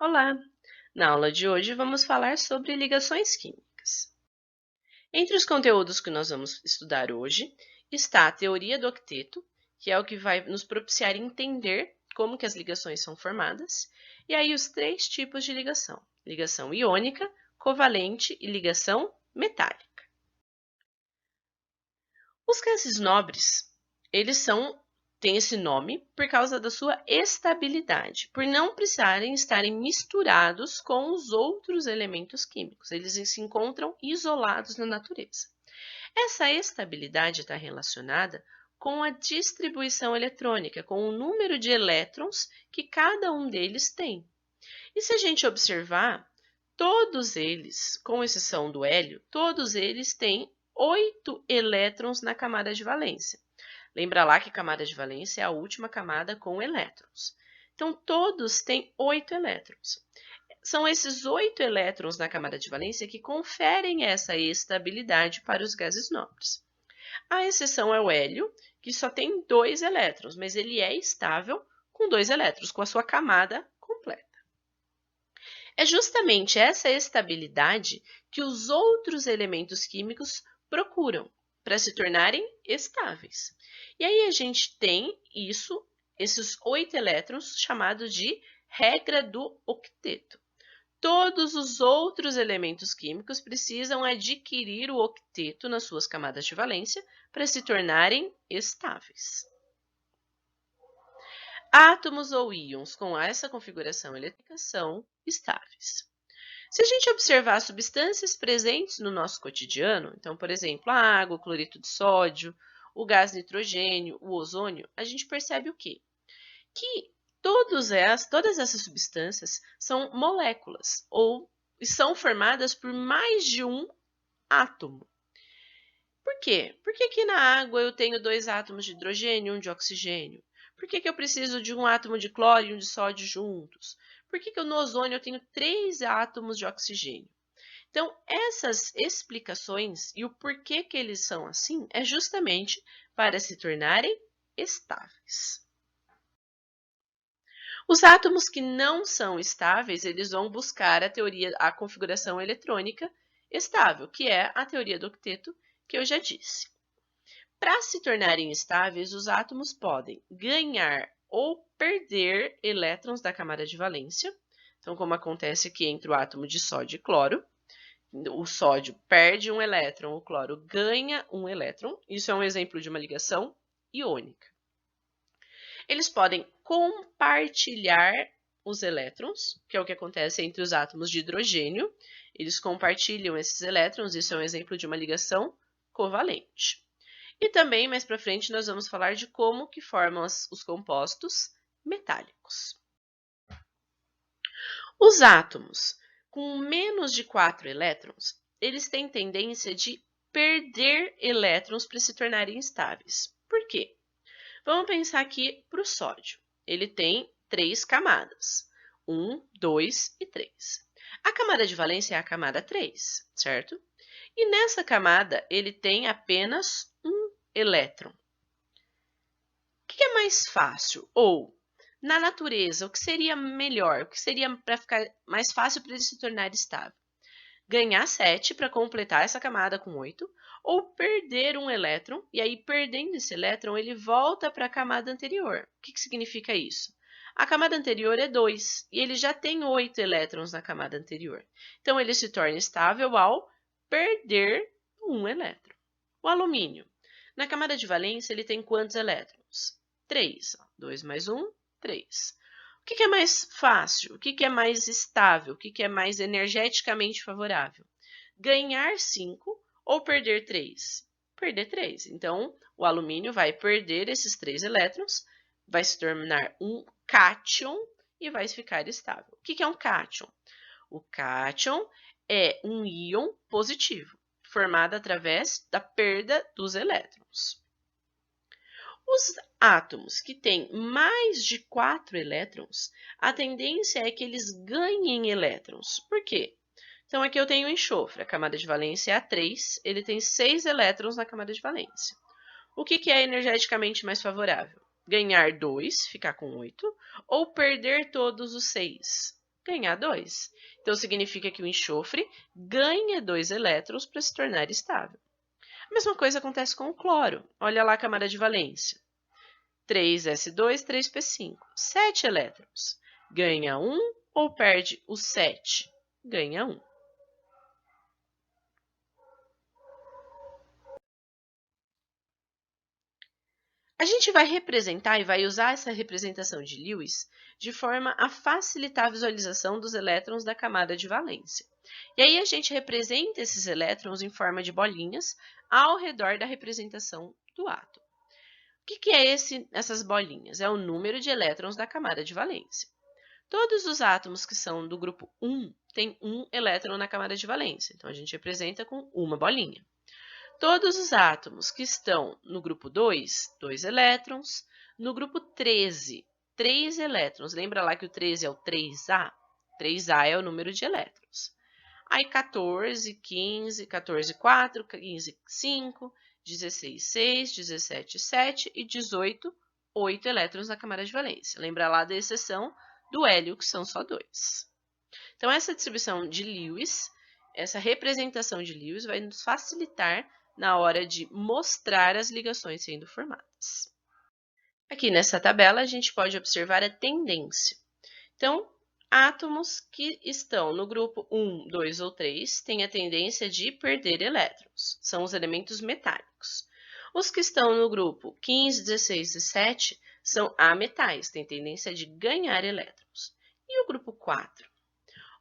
Olá! Na aula de hoje vamos falar sobre ligações químicas. Entre os conteúdos que nós vamos estudar hoje está a teoria do octeto, que é o que vai nos propiciar entender como que as ligações são formadas, e aí os três tipos de ligação: ligação iônica, covalente e ligação metálica. Os gases nobres, eles têm esse nome por causa da sua estabilidade, por não precisarem estarem misturados com os outros elementos químicos. Eles se encontram isolados na natureza. Essa estabilidade está relacionada com a distribuição eletrônica, com o número de elétrons que cada um deles tem. E se a gente observar, todos eles, com exceção do hélio, todos eles têm 8 elétrons na camada de valência. Lembra lá que a camada de valência é a última camada com elétrons. Então, todos têm 8 elétrons. São esses 8 elétrons na camada de valência que conferem essa estabilidade para os gases nobres. A exceção é o hélio, que só tem 2 elétrons, mas ele é estável com 2 elétrons, com a sua camada completa. É justamente essa estabilidade que os outros elementos químicos procuram para se tornarem estáveis. E aí a gente tem esses 8 elétrons, chamado de regra do octeto. Todos os outros elementos químicos precisam adquirir o octeto nas suas camadas de valência para se tornarem estáveis. Átomos ou íons com essa configuração elétrica são estáveis. Se a gente observar substâncias presentes no nosso cotidiano, então, por exemplo, a água, o cloreto de sódio, o gás nitrogênio, o ozônio, a gente percebe o quê? Que todas essas substâncias são moléculas ou são formadas por mais de um átomo. Por quê? Por que aqui na água eu tenho 2 átomos de hidrogênio e um de oxigênio? Por que eu preciso de um átomo de cloro e um de sódio juntos? Por que no ozônio eu tenho 3 átomos de oxigênio? Então, essas explicações e o porquê que eles são assim é justamente para se tornarem estáveis. Os átomos que não são estáveis, eles vão buscar a configuração eletrônica estável, que é a teoria do octeto, que eu já disse. Para se tornarem estáveis, os átomos podem ganhar ou perder elétrons da camada de valência. Então, como acontece aqui entre o átomo de sódio e cloro, o sódio perde um elétron, o cloro ganha um elétron. Isso é um exemplo de uma ligação iônica. Eles podem compartilhar os elétrons, que é o que acontece entre os átomos de hidrogênio. Eles compartilham esses elétrons, isso é um exemplo de uma ligação covalente. E também, mais para frente, nós vamos falar de como que formam os compostos metálicos. Os átomos com menos de 4 elétrons, eles têm tendência de perder elétrons para se tornarem estáveis. Por quê? Vamos pensar aqui para o sódio. Ele tem 3 camadas, 1, 2 e 3. A camada de valência é a camada 3, certo? E nessa camada, ele tem apenas um elétron. O que é mais fácil? Ou, na natureza, o que seria melhor? O que seria para ficar mais fácil para ele se tornar estável? Ganhar 7 para completar essa camada com 8, ou perder um elétron, e aí perdendo esse elétron, ele volta para a camada anterior. O que significa isso? A camada anterior é 2, e ele já tem 8 elétrons na camada anterior. Então, ele se torna estável ao perder um elétron. O alumínio. Na camada de valência, ele tem quantos elétrons? 3. 2 mais 1, 3. O que é mais fácil? O que é mais estável? O que é mais energeticamente favorável? Ganhar 5 ou perder 3? Perder 3. Então, o alumínio vai perder esses 3 elétrons, vai se tornar um cátion e vai ficar estável. O que é um cátion? O cátion é um íon positivo, formado através da perda dos elétrons. Os átomos que têm mais de 4 elétrons, a tendência é que eles ganhem elétrons. Por quê? Então, aqui eu tenho o enxofre, a camada de valência é a 3, ele tem 6 elétrons na camada de valência. O que é energeticamente mais favorável? Ganhar 2, ficar com 8, ou perder todos os 6? ganhar 2. Então, significa que o enxofre ganha 2 elétrons para se tornar estável. A mesma coisa acontece com o cloro. Olha lá a camada de valência. 3s2, 3p5. 7 elétrons. Ganha 1 ou perde o 7? Ganha 1. A gente vai representar e vai usar essa representação de Lewis de forma a facilitar a visualização dos elétrons da camada de valência. E aí a gente representa esses elétrons em forma de bolinhas ao redor da representação do átomo. O que é essas bolinhas? É o número de elétrons da camada de valência. Todos os átomos que são do grupo 1 têm um elétron na camada de valência, então a gente representa com uma bolinha. Todos os átomos que estão no grupo 2, 2 elétrons. No grupo 13, 3 elétrons. Lembra lá que o 13 é o 3A? 3A é o número de elétrons. Aí 14, 15, 14, 4, 15, 5, 16, 6, 17, 7 e 18, 8 elétrons na camada de valência. Lembra lá da exceção do hélio, que são só 2. Então, essa distribuição de Lewis, essa representação de Lewis vai nos facilitar na hora de mostrar as ligações sendo formadas. Aqui nessa tabela, a gente pode observar a tendência. Então, átomos que estão no grupo 1, 2 ou 3 têm a tendência de perder elétrons. São os elementos metálicos. Os que estão no grupo 15, 16 e 7 são ametais, têm tendência de ganhar elétrons. E o grupo 4?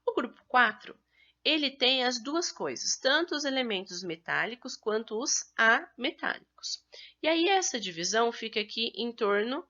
O grupo 4, ele tem as duas coisas, tanto os elementos metálicos quanto os ametálicos. E aí essa divisão fica aqui em torno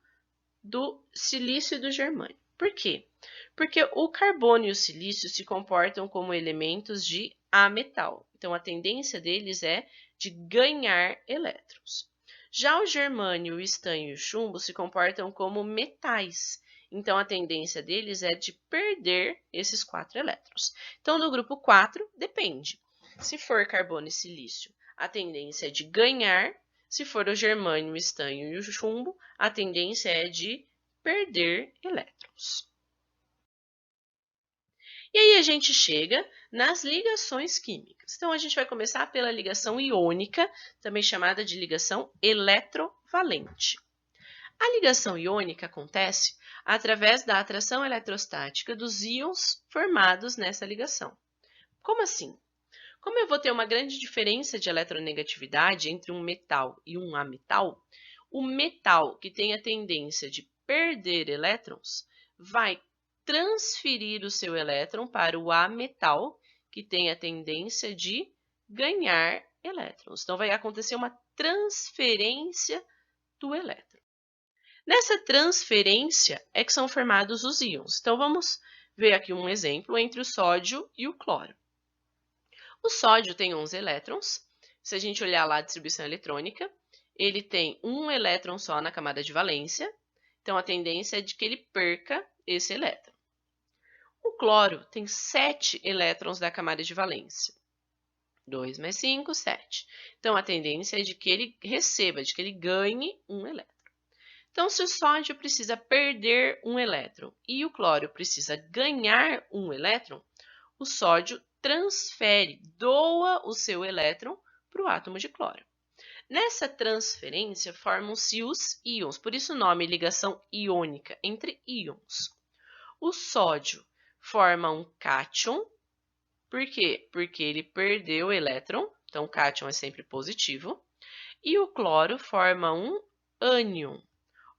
do silício e do germânio. Por quê? Porque o carbono e o silício se comportam como elementos de ametal. Então, a tendência deles é de ganhar elétrons. Já o germânio, o estanho e o chumbo se comportam como metais. Então, a tendência deles é de perder esses 4 elétrons. Então, no grupo 4, depende. Se for carbono e silício, a tendência é de ganhar. Se for o germânio, o estanho e o chumbo, a tendência é de perder elétrons. E aí a gente chega nas ligações químicas. Então, a gente vai começar pela ligação iônica, também chamada de ligação eletrovalente. A ligação iônica acontece através da atração eletrostática dos íons formados nessa ligação. Como assim? Como eu vou ter uma grande diferença de eletronegatividade entre um metal e um ametal, o metal que tem a tendência de perder elétrons vai transferir o seu elétron para o ametal, que tem a tendência de ganhar elétrons. Então, vai acontecer uma transferência do elétron. Nessa transferência é que são formados os íons. Então, vamos ver aqui um exemplo entre o sódio e o cloro. O sódio tem 11 elétrons. Se a gente olhar lá a distribuição eletrônica, ele tem um elétron só na camada de valência. Então, a tendência é de que ele perca esse elétron. O cloro tem 7 elétrons da camada de valência. 2 mais 5, 7. Então, a tendência é de que ele receba, de que ele ganhe um elétron. Então, se o sódio precisa perder um elétron e o cloro precisa ganhar um elétron, o sódio transfere, doa o seu elétron para o átomo de cloro. Nessa transferência, formam-se os íons, por isso o nome ligação iônica, entre íons. O sódio forma um cátion. Por quê? Porque ele perdeu o elétron, então o cátion é sempre positivo. E o cloro forma um ânion.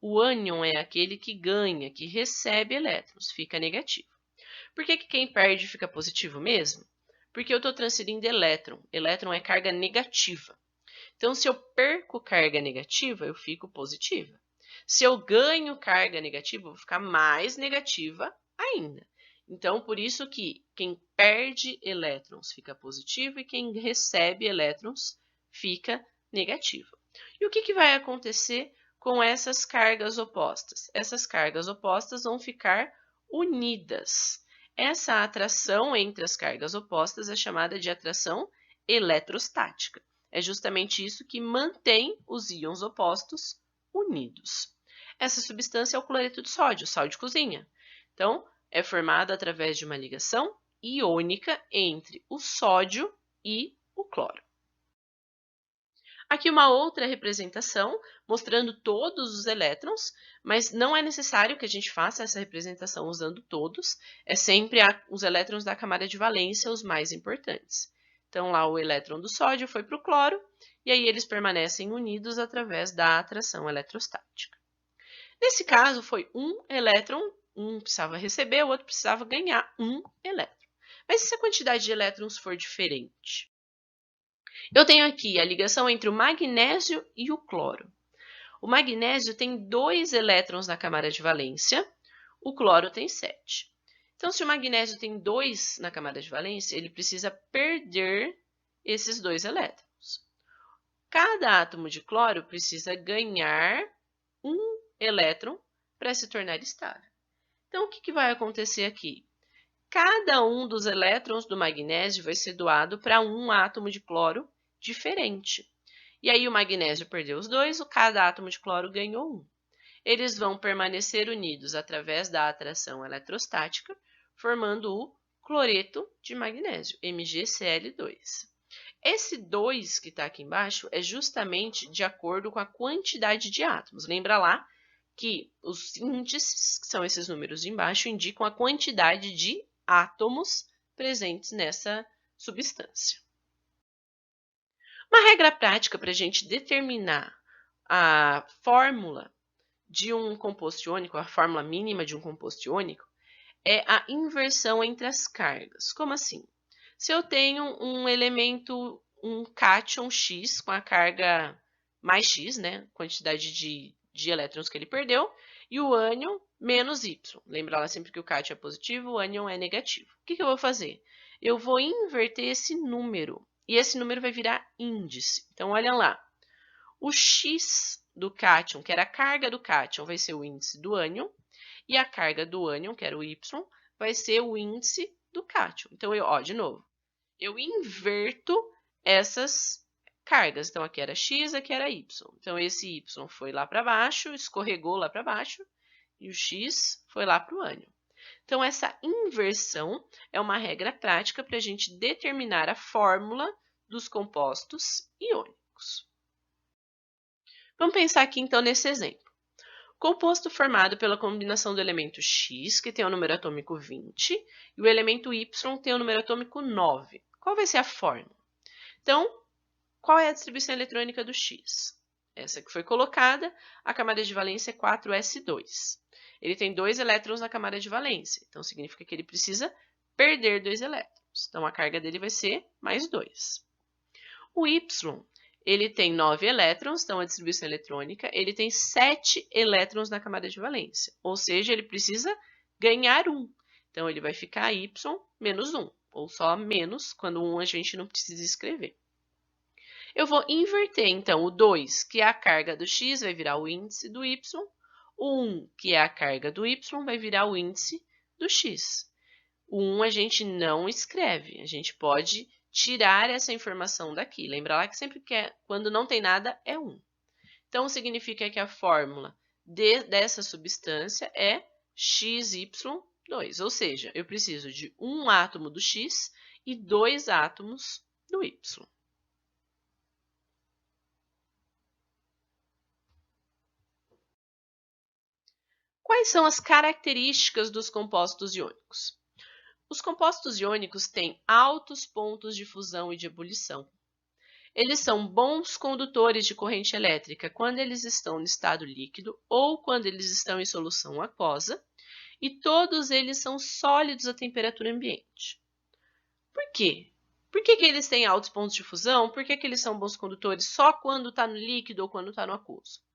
O ânion é aquele que ganha, que recebe elétrons, fica negativo. Por que quem perde fica positivo mesmo? Porque eu estou transferindo elétron. Elétron é carga negativa. Então, se eu perco carga negativa, eu fico positiva. Se eu ganho carga negativa, eu vou ficar mais negativa ainda. Então, por isso que quem perde elétrons fica positivo e quem recebe elétrons fica negativo. E o que vai acontecer com essas cargas opostas? Essas cargas opostas vão ficar unidas. Essa atração entre as cargas opostas é chamada de atração eletrostática. É justamente isso que mantém os íons opostos unidos. Essa substância é o cloreto de sódio, sal de cozinha. Então, é formado através de uma ligação iônica entre o sódio e o cloro. Aqui uma outra representação mostrando todos os elétrons, mas não é necessário que a gente faça essa representação usando todos, é sempre os elétrons da camada de valência os mais importantes. Então lá o elétron do sódio foi para o cloro, e aí eles permanecem unidos através da atração eletrostática. Nesse caso foi um elétron, um precisava receber, o outro precisava ganhar um elétron. Mas e se a quantidade de elétrons for diferente? Eu tenho aqui a ligação entre o magnésio e o cloro. O magnésio tem 2 elétrons na camada de valência, o cloro tem 7. Então, se o magnésio tem 2 na camada de valência, ele precisa perder esses 2 elétrons. Cada átomo de cloro precisa ganhar um elétron para se tornar estável. Então, o que vai acontecer aqui? Cada um dos elétrons do magnésio vai ser doado para um átomo de cloro diferente. E aí o magnésio perdeu os 2, cada átomo de cloro ganhou 1. Eles vão permanecer unidos através da atração eletrostática, formando o cloreto de magnésio, MgCl2. Esse 2 que está aqui embaixo é justamente de acordo com a quantidade de átomos. Lembra lá que os índices, que são esses números embaixo, indicam a quantidade de átomos presentes nessa substância. Uma regra prática para a gente determinar a fórmula de um composto iônico, a fórmula mínima de um composto iônico, é a inversão entre as cargas. Como assim? Se eu tenho um elemento, um cátion X com a carga mais X, né, quantidade de elétrons que ele perdeu, e o ânion menos Y. Lembra lá sempre que o cátion é positivo, o ânion é negativo. O que eu vou fazer? Eu vou inverter esse número, e esse número vai virar índice. Então, olha lá. O X do cátion, que era a carga do cátion, vai ser o índice do ânion, e a carga do ânion, que era o Y, vai ser o índice do cátion. Então, de novo, eu inverto essas cargas. Então, aqui era X, aqui era Y. Então, esse Y foi lá para baixo, escorregou lá para baixo, e o X foi lá para o ânion. Então, essa inversão é uma regra prática para a gente determinar a fórmula dos compostos iônicos. Vamos pensar aqui, então, nesse exemplo. Composto formado pela combinação do elemento X, que tem o número atômico 20, e o elemento Y tem o número atômico 9. Qual vai ser a fórmula? Então, qual é a distribuição eletrônica do X? Essa que foi colocada, a camada de valência é 4s2. Ele tem 2 elétrons na camada de valência, então significa que ele precisa perder 2 elétrons. Então, a carga dele vai ser mais 2. O Y, ele tem 9 elétrons, então a distribuição eletrônica, ele tem 7 elétrons na camada de valência, ou seja, ele precisa ganhar 1. Então, ele vai ficar Y menos 1, ou só menos, quando 1 a gente não precisa escrever. Eu vou inverter, então, o 2, que é a carga do X, vai virar o índice do Y. O 1, que é a carga do Y, vai virar o índice do X. O 1 a gente não escreve, a gente pode tirar essa informação daqui. Lembra lá que sempre quando não tem nada, é 1. Então, significa que a fórmula dessa substância é XY2, ou seja, eu preciso de um átomo do X e 2 átomos do Y. Quais são as características dos compostos iônicos? Os compostos iônicos têm altos pontos de fusão e de ebulição. Eles são bons condutores de corrente elétrica quando eles estão no estado líquido ou quando eles estão em solução aquosa, e todos eles são sólidos à temperatura ambiente. Por quê? Por que eles têm altos pontos de fusão? Por que eles são bons condutores só quando está no líquido ou quando está no aquoso?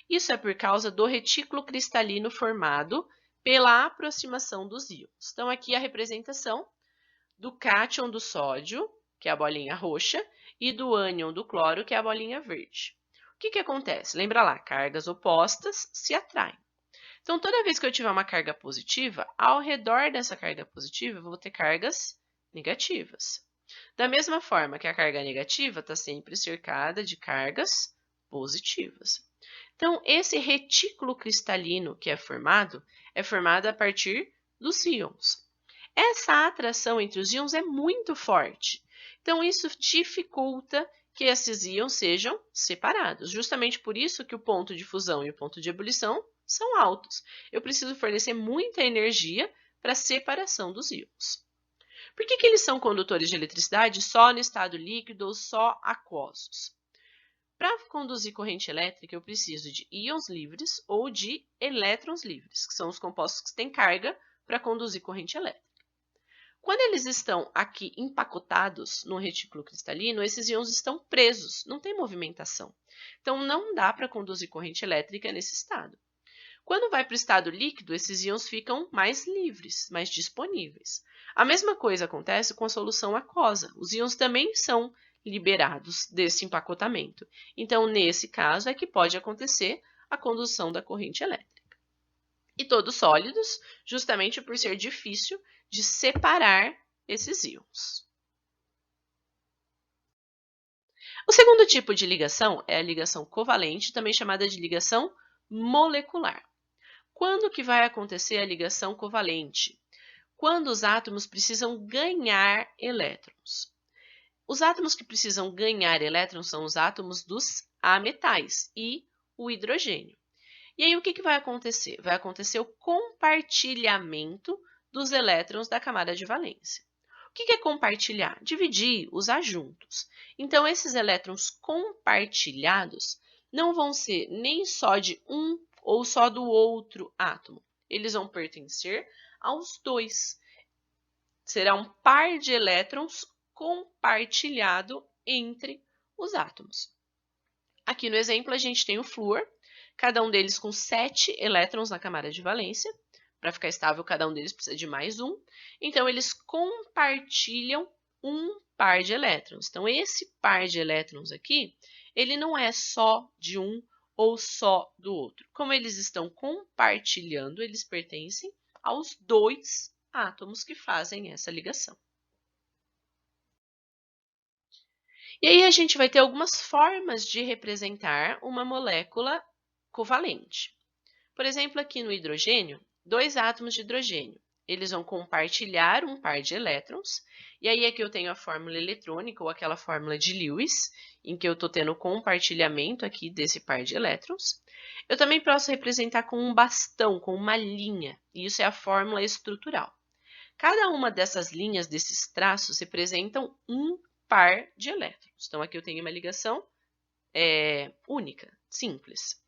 Isso é por causa do retículo cristalino formado pela aproximação dos íons. Então, aqui a representação do cátion do sódio, que é a bolinha roxa, e do ânion do cloro, que é a bolinha verde. O que acontece? Lembra lá, cargas opostas se atraem. Então, toda vez que eu tiver uma carga positiva, ao redor dessa carga positiva, eu vou ter cargas negativas. Da mesma forma que a carga negativa está sempre cercada de cargas positivas. Então, esse retículo cristalino que é formado a partir dos íons. Essa atração entre os íons é muito forte, então isso dificulta que esses íons sejam separados. Justamente por isso que o ponto de fusão e o ponto de ebulição são altos. Eu preciso fornecer muita energia para a separação dos íons. Por que eles são condutores de eletricidade só no estado líquido ou só aquosos? Para conduzir corrente elétrica, eu preciso de íons livres ou de elétrons livres, que são os compostos que têm carga para conduzir corrente elétrica. Quando eles estão aqui empacotados no retículo cristalino, esses íons estão presos, não tem movimentação. Então, não dá para conduzir corrente elétrica nesse estado. Quando vai para o estado líquido, esses íons ficam mais livres, mais disponíveis. A mesma coisa acontece com a solução aquosa. Os íons também são liberados desse empacotamento. Então, nesse caso, é que pode acontecer a condução da corrente elétrica. E todos sólidos, justamente por ser difícil de separar esses íons. O segundo tipo de ligação é a ligação covalente, também chamada de ligação molecular. Quando que vai acontecer a ligação covalente? Quando os átomos precisam ganhar elétrons. Os átomos que precisam ganhar elétrons são os átomos dos ametais e o hidrogênio. E aí o que vai acontecer? Vai acontecer o compartilhamento dos elétrons da camada de valência. O que é compartilhar? Dividir, usar juntos. Então, esses elétrons compartilhados não vão ser nem só de um ou só do outro átomo. Eles vão pertencer aos dois. Será um par de elétrons compartilhado entre os átomos. Aqui no exemplo, a gente tem o flúor, cada um deles com 7 elétrons na camada de valência. Para ficar estável, cada um deles precisa de mais um. Então, eles compartilham um par de elétrons. Então, esse par de elétrons aqui, ele não é só de um ou só do outro. Como eles estão compartilhando, eles pertencem aos dois átomos que fazem essa ligação. E aí a gente vai ter algumas formas de representar uma molécula covalente. Por exemplo, aqui no hidrogênio, 2 átomos de hidrogênio. Eles vão compartilhar um par de elétrons. E aí aqui eu tenho a fórmula eletrônica, ou aquela fórmula de Lewis, em que eu estou tendo compartilhamento aqui desse par de elétrons. Eu também posso representar com um bastão, com uma linha, e isso é a fórmula estrutural. Cada uma dessas linhas, desses traços, representam um par de elétrons. Então, aqui eu tenho uma ligação única, simples.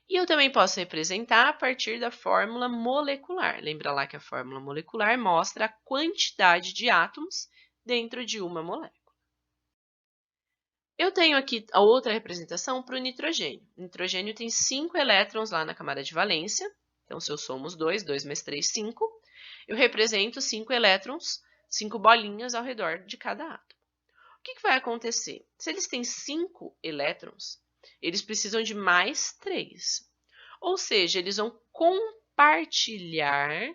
E eu também posso representar a partir da fórmula molecular. Lembra lá que a fórmula molecular mostra a quantidade de átomos dentro de uma molécula. Eu tenho aqui a outra representação para o nitrogênio. O nitrogênio tem 5 elétrons lá na camada de valência. Então, se eu somo os 2, 2 mais 3, 5. Eu represento 5 elétrons, 5 bolinhas ao redor de cada átomo. O que vai acontecer? Se eles têm 5 elétrons, eles precisam de mais 3. Ou seja, eles vão compartilhar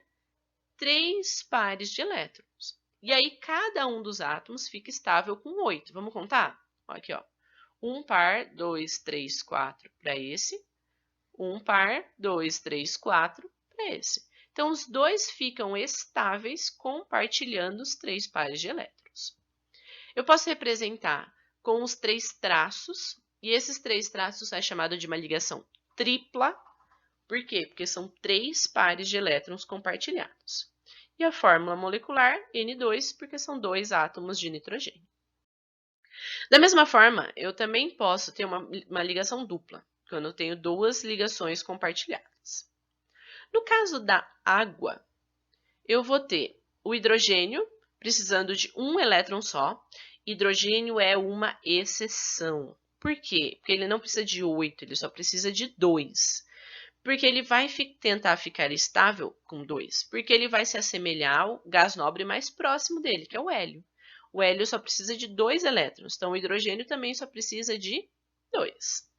3 pares de elétrons. E aí, cada um dos átomos fica estável com 8. Vamos contar? Aqui, ó. 1 par, 2, 3, 4 para esse. 1 par, 2, 3, 4 para esse. Então, os dois ficam estáveis compartilhando os 3 pares de elétrons. Eu posso representar com os 3 traços, e esses 3 traços é chamado de uma ligação tripla. Por quê? Porque são 3 pares de elétrons compartilhados. E a fórmula molecular, N2, porque são 2 átomos de nitrogênio. Da mesma forma, eu também posso ter uma ligação dupla, quando eu tenho 2 ligações compartilhadas. No caso da água, eu vou ter o hidrogênio precisando de um elétron só. Hidrogênio é uma exceção. Por quê? Porque ele não precisa de 8, ele só precisa de 2. Porque ele vai tentar ficar estável com 2. Porque ele vai se assemelhar ao gás nobre mais próximo dele, que é o hélio. O hélio só precisa de 2 elétrons, então o hidrogênio também só precisa de 2.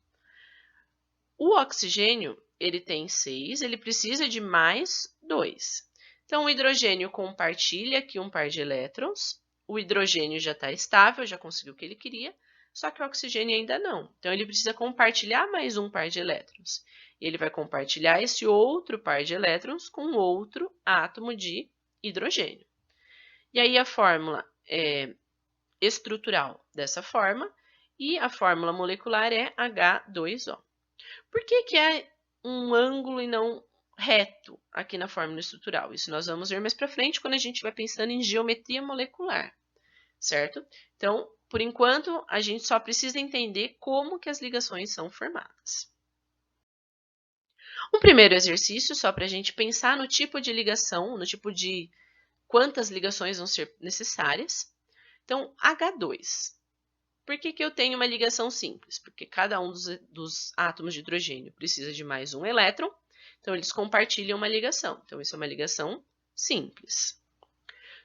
O oxigênio, ele tem 6, ele precisa de mais 2. Então, o hidrogênio compartilha aqui um par de elétrons. O hidrogênio já está estável, já conseguiu o que ele queria, só que o oxigênio ainda não. Então, ele precisa compartilhar mais um par de elétrons. E ele vai compartilhar esse outro par de elétrons com outro átomo de hidrogênio. E aí a fórmula é estrutural dessa forma e a fórmula molecular é H2O. Por que é um ângulo e não reto aqui na fórmula estrutural? Isso nós vamos ver mais para frente quando a gente vai pensando em geometria molecular, certo? Então, por enquanto, a gente só precisa entender como que as ligações são formadas. Um primeiro exercício, só para a gente pensar no tipo de ligação, no tipo de quantas ligações vão ser necessárias. Então, H2. Por que eu tenho uma ligação simples? Porque cada um dos átomos de hidrogênio precisa de mais um elétron, então eles compartilham uma ligação. Então, isso é uma ligação simples.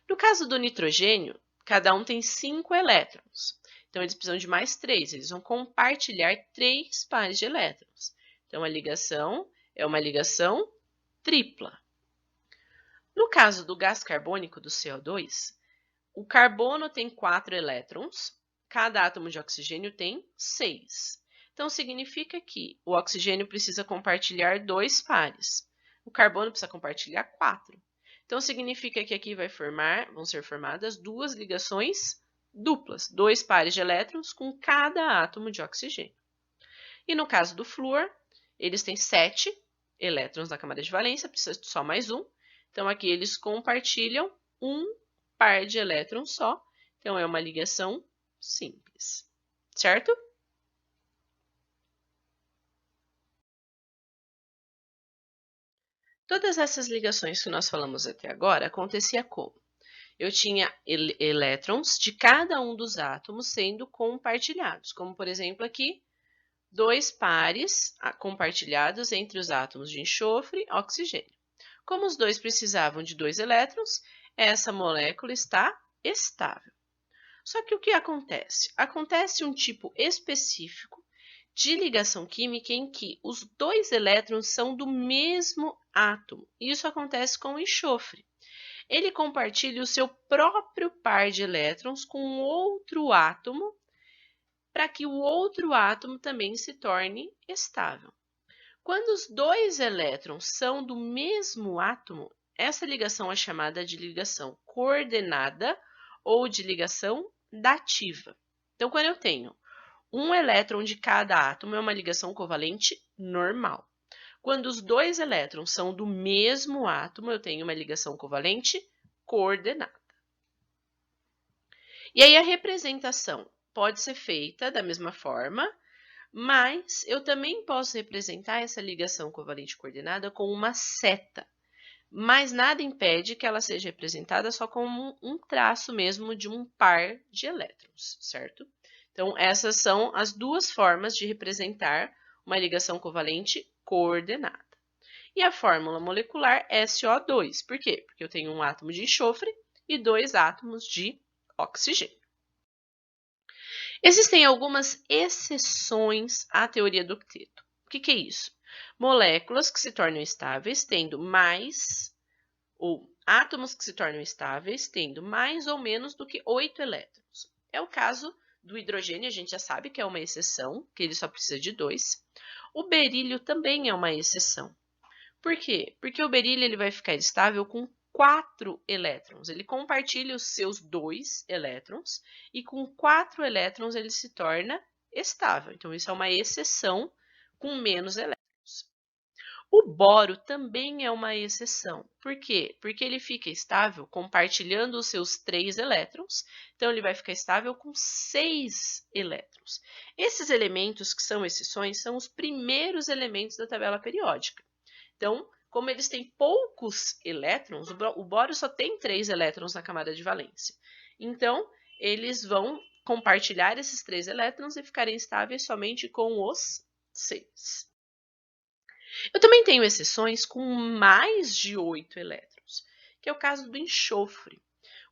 No caso do nitrogênio, cada um tem 5 elétrons. Então, eles precisam de mais 3. Eles vão compartilhar 3 pares de elétrons. Então, a ligação é uma ligação tripla. No caso do gás carbônico, do CO2, o carbono tem 4 elétrons, cada átomo de oxigênio tem 6. Então, significa que o oxigênio precisa compartilhar 2 pares. O carbono precisa compartilhar 4. Então, significa que aqui vão ser formadas 2 ligações duplas, 2 pares de elétrons com cada átomo de oxigênio. E no caso do flúor, eles têm 7 elétrons na camada de valência, precisa de só mais um. Então, aqui eles compartilham um par de elétrons só. Então, é uma ligação simples, certo? Todas essas ligações que nós falamos até agora acontecia como? Eu tinha elétrons de cada um dos átomos sendo compartilhados, como por exemplo aqui, 2 pares compartilhados entre os átomos de enxofre e oxigênio. Como os dois precisavam de 2 elétrons, essa molécula está estável. Só que o que acontece? Acontece um tipo específico de ligação química em que os 2 elétrons são do mesmo átomo. Isso acontece com o enxofre. Ele compartilha o seu próprio par de elétrons com outro átomo para que o outro átomo também se torne estável. Quando os 2 elétrons são do mesmo átomo, essa ligação é chamada de ligação coordenada ou de ligação dativa. Então, quando eu tenho um elétron de cada átomo, é uma ligação covalente normal. Quando os 2 elétrons são do mesmo átomo, eu tenho uma ligação covalente coordenada. E aí a representação pode ser feita da mesma forma, mas eu também posso representar essa ligação covalente coordenada com uma seta. Mas nada impede que ela seja representada só como um traço mesmo de um par de elétrons, certo? Então, essas são as 2 formas de representar uma ligação covalente coordenada. E a fórmula molecular é SO2. Por quê? Porque eu tenho um átomo de enxofre e 2 átomos de oxigênio. Existem algumas exceções à teoria do octeto. O que é isso? Moléculas que se tornam estáveis tendo mais, ou átomos que se tornam estáveis tendo mais ou menos do que 8 elétrons. É o caso do hidrogênio, a gente já sabe que é uma exceção, que ele só precisa de 2. O berílio também é uma exceção. Por quê? Porque o berílio ele vai ficar estável com 4 elétrons. Ele compartilha os seus 2 elétrons e com 4 elétrons ele se torna estável. Então, isso é uma exceção com menos elétrons. O boro também é uma exceção. Por quê? Porque ele fica estável compartilhando os seus 3 elétrons. Então, ele vai ficar estável com 6 elétrons. Esses elementos que são exceções são os primeiros elementos da tabela periódica. Então, como eles têm poucos elétrons, o bório só tem 3 elétrons na camada de valência. Então, eles vão compartilhar esses 3 elétrons e ficarem estáveis somente com os 6. Eu também tenho exceções com mais de 8 elétrons, que é o caso do enxofre.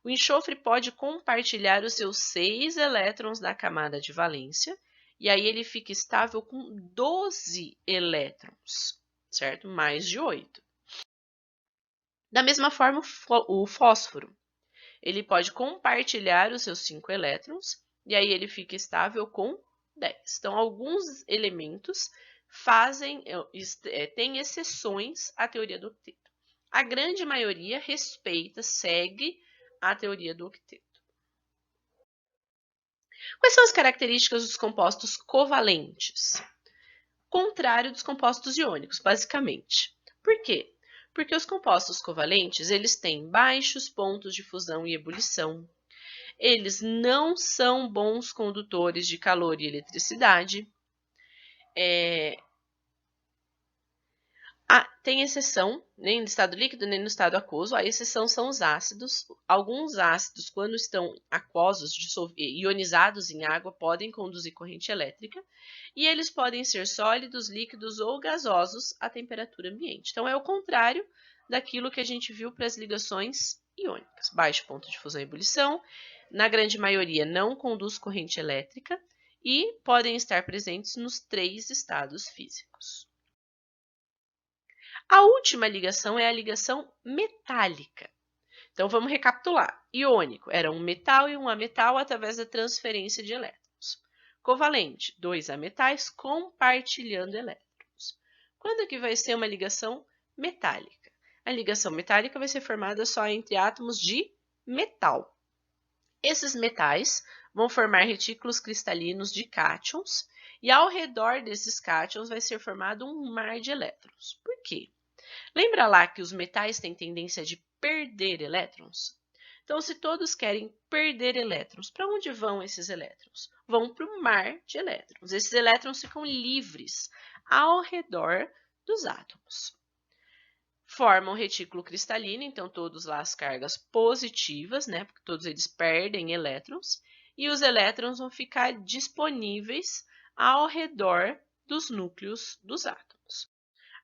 O enxofre pode compartilhar os seus 6 elétrons na camada de valência, e aí ele fica estável com 12 elétrons. Certo? Mais de 8. Da mesma forma, o fósforo. Ele pode compartilhar os seus 5 elétrons e aí ele fica estável com 10. Então, alguns elementos tem exceções à teoria do octeto. A grande maioria segue a teoria do octeto. Quais são as características dos compostos covalentes? Contrário dos compostos iônicos, basicamente. Por quê? Porque os compostos covalentes, eles têm baixos pontos de fusão e ebulição. Eles não são bons condutores de calor e eletricidade. Tem exceção, nem no estado líquido, nem no estado aquoso. A exceção são os ácidos. Alguns ácidos, quando estão aquosos, ionizados em água, podem conduzir corrente elétrica. E eles podem ser sólidos, líquidos ou gasosos à temperatura ambiente. Então, é o contrário daquilo que a gente viu para as ligações iônicas. Baixo ponto de fusão e ebulição. Na grande maioria, não conduz corrente elétrica. E podem estar presentes nos 3 estados físicos. A última ligação é a ligação metálica. Então, vamos recapitular. Iônico era um metal e um ametal através da transferência de elétrons. Covalente, 2 ametais compartilhando elétrons. Quando que vai ser uma ligação metálica? A ligação metálica vai ser formada só entre átomos de metal. Esses metais vão formar retículos cristalinos de cátions e ao redor desses cátions vai ser formado um mar de elétrons. Por quê? Lembra lá que os metais têm tendência de perder elétrons? Então, se todos querem perder elétrons, para onde vão esses elétrons? Vão para o mar de elétrons. Esses elétrons ficam livres ao redor dos átomos. Formam retículo cristalino, então todos lá as cargas positivas, né? Porque todos eles perdem elétrons. E os elétrons vão ficar disponíveis ao redor dos núcleos dos átomos.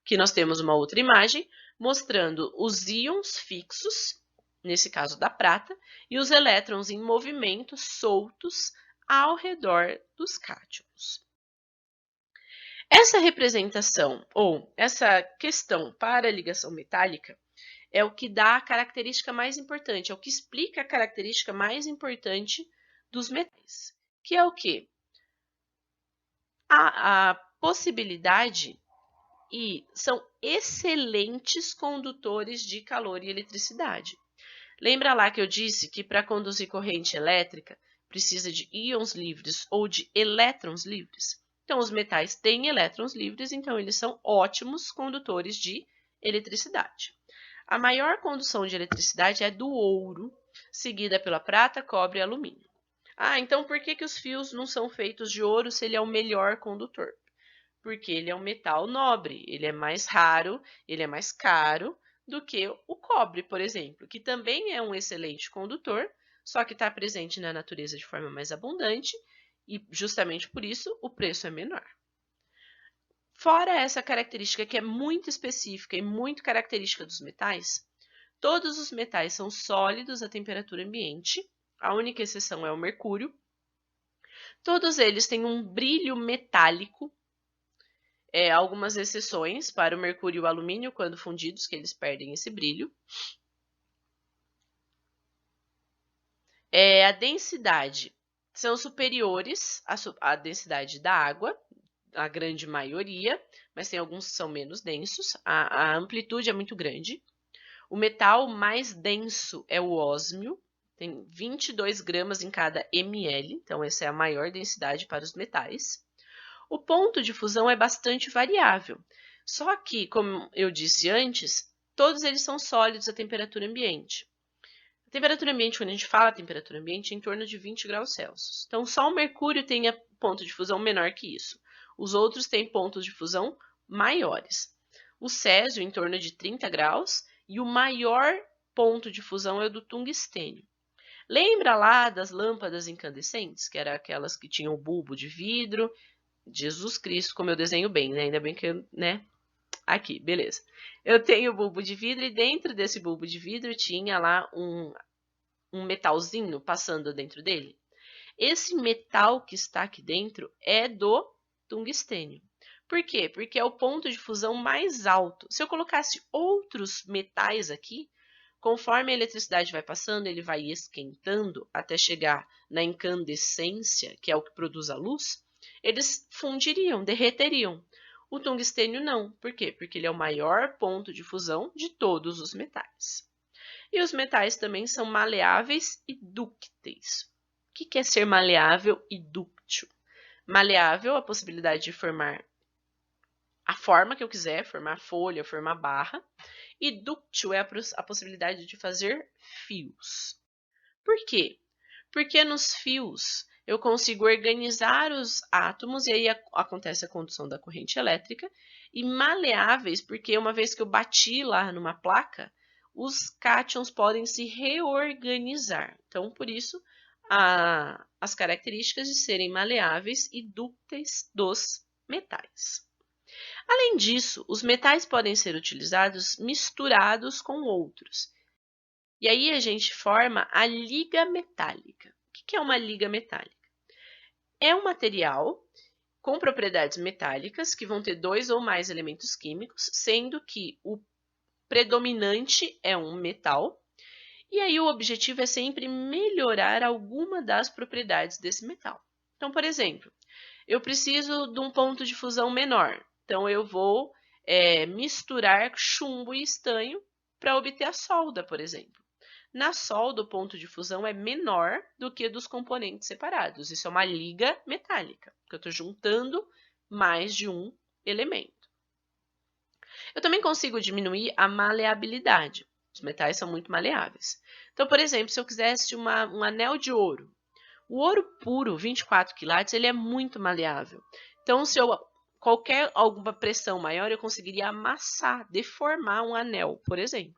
Aqui nós temos uma outra imagem mostrando os íons fixos, nesse caso da prata, e os elétrons em movimento soltos ao redor dos cátions. Essa representação, ou essa questão para a ligação metálica, é o que dá a característica mais importante, é o que explica a característica mais importante dos metais, que é o quê? A possibilidade e são excelentes condutores de calor e eletricidade. Lembra lá que eu disse que para conduzir corrente elétrica precisa de íons livres ou de elétrons livres? Então, os metais têm elétrons livres, então eles são ótimos condutores de eletricidade. A maior condução de eletricidade é do ouro, seguida pela prata, cobre e alumínio. Então por que os fios não são feitos de ouro se ele é o melhor condutor? Porque ele é um metal nobre, ele é mais raro, ele é mais caro do que o cobre, por exemplo, que também é um excelente condutor, só que está presente na natureza de forma mais abundante e justamente por isso o preço é menor. Fora essa característica que é muito específica e muito característica dos metais, todos os metais são sólidos à temperatura ambiente, a única exceção é o mercúrio. Todos eles têm um brilho metálico, algumas exceções para o mercúrio e o alumínio, quando fundidos, que eles perdem esse brilho. A densidade são superiores à densidade da água, a grande maioria, mas tem alguns que são menos densos. A amplitude é muito grande. O metal mais denso é o ósmio, tem 22 gramas em cada ml, então essa é a maior densidade para os metais. O ponto de fusão é bastante variável, só que, como eu disse antes, todos eles são sólidos à temperatura ambiente. A temperatura ambiente, quando a gente fala temperatura ambiente, é em torno de 20 graus Celsius. Então, só o mercúrio tem ponto de fusão menor que isso. Os outros têm pontos de fusão maiores. O césio, em torno de 30 graus, e o maior ponto de fusão é o do tungstênio. Lembra lá das lâmpadas incandescentes, que eram aquelas que tinham o bulbo de vidro? Jesus Cristo, como eu desenho bem, né? Ainda bem que eu, Aqui, beleza. Eu tenho o bulbo de vidro e dentro desse bulbo de vidro tinha lá um metalzinho passando dentro dele. Esse metal que está aqui dentro é do tungstênio. Por quê? Porque é o ponto de fusão mais alto. Se eu colocasse outros metais aqui, conforme a eletricidade vai passando, ele vai esquentando até chegar na incandescência, que é o que produz a luz, eles fundiriam, derreteriam. O tungstênio não. Por quê? Porque ele é o maior ponto de fusão de todos os metais. E os metais também são maleáveis e dúcteis. O que é ser maleável e dúctil? Maleável, a possibilidade de formar a forma que eu quiser, formar folha, formar barra. E dúctil é a possibilidade de fazer fios. Por quê? Porque nos fios eu consigo organizar os átomos e aí acontece a condução da corrente elétrica. E maleáveis, porque uma vez que eu bati lá numa placa, os cátions podem se reorganizar. Então, por isso, as características de serem maleáveis e dúcteis dos metais. Além disso, os metais podem ser utilizados misturados com outros. E aí a gente forma a liga metálica. O que é uma liga metálica? É um material com propriedades metálicas que vão ter 2 ou mais elementos químicos, sendo que o predominante é um metal. E aí o objetivo é sempre melhorar alguma das propriedades desse metal. Então, por exemplo, eu preciso de um ponto de fusão menor. Então, eu vou misturar chumbo e estanho para obter a solda, por exemplo. Na solda, o ponto de fusão é menor do que dos componentes separados. Isso é uma liga metálica, porque eu estou juntando mais de um elemento. Eu também consigo diminuir a maleabilidade. Os metais são muito maleáveis. Então, por exemplo, se eu quisesse um anel de ouro, o ouro puro, 24 quilates, ele é muito maleável. Então, se eu alguma pressão maior, eu conseguiria amassar, deformar um anel, por exemplo.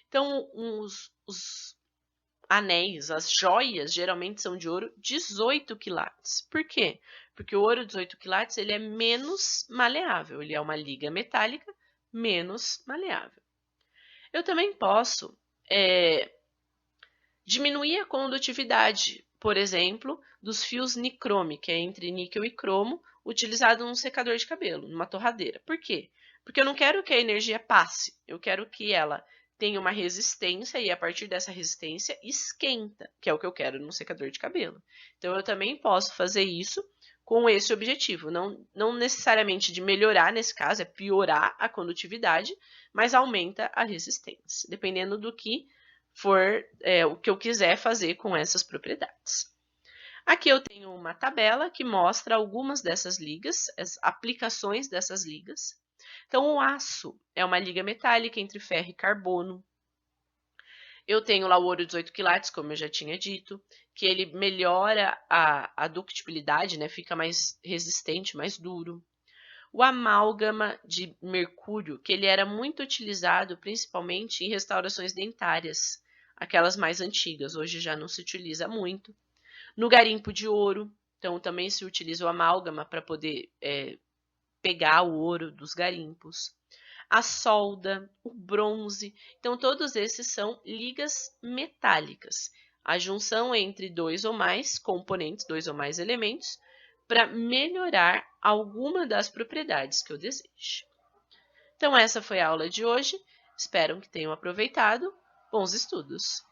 Então, os anéis, as joias, geralmente são de ouro 18 quilates. Por quê? Porque o ouro 18 quilates ele é menos maleável, ele é uma liga metálica menos maleável. Eu também posso diminuir a condutividade, por exemplo, dos fios nicrome, que é entre níquel e cromo, utilizado num secador de cabelo, numa torradeira. Por quê? Porque eu não quero que a energia passe, eu quero que ela tenha uma resistência e a partir dessa resistência esquenta, que é o que eu quero no secador de cabelo. Então eu também posso fazer isso com esse objetivo, não necessariamente de melhorar, nesse caso, é piorar a condutividade, mas aumenta a resistência, dependendo do que for o que eu quiser fazer com essas propriedades. Aqui eu tenho uma tabela que mostra algumas dessas ligas, as aplicações dessas ligas. Então, o aço é uma liga metálica entre ferro e carbono. Eu tenho lá o ouro 18 quilates, como eu já tinha dito, que ele melhora a ductibilidade, né? Fica mais resistente, mais duro. O amálgama de mercúrio, que ele era muito utilizado principalmente em restaurações dentárias, aquelas mais antigas, hoje já não se utiliza muito. No garimpo de ouro, então também se utiliza o amálgama para poder pegar o ouro dos garimpos. A solda, o bronze, então todos esses são ligas metálicas. A junção entre 2 ou mais componentes, 2 ou mais elementos, para melhorar alguma das propriedades que eu desejo. Então, essa foi a aula de hoje. Espero que tenham aproveitado. Bons estudos!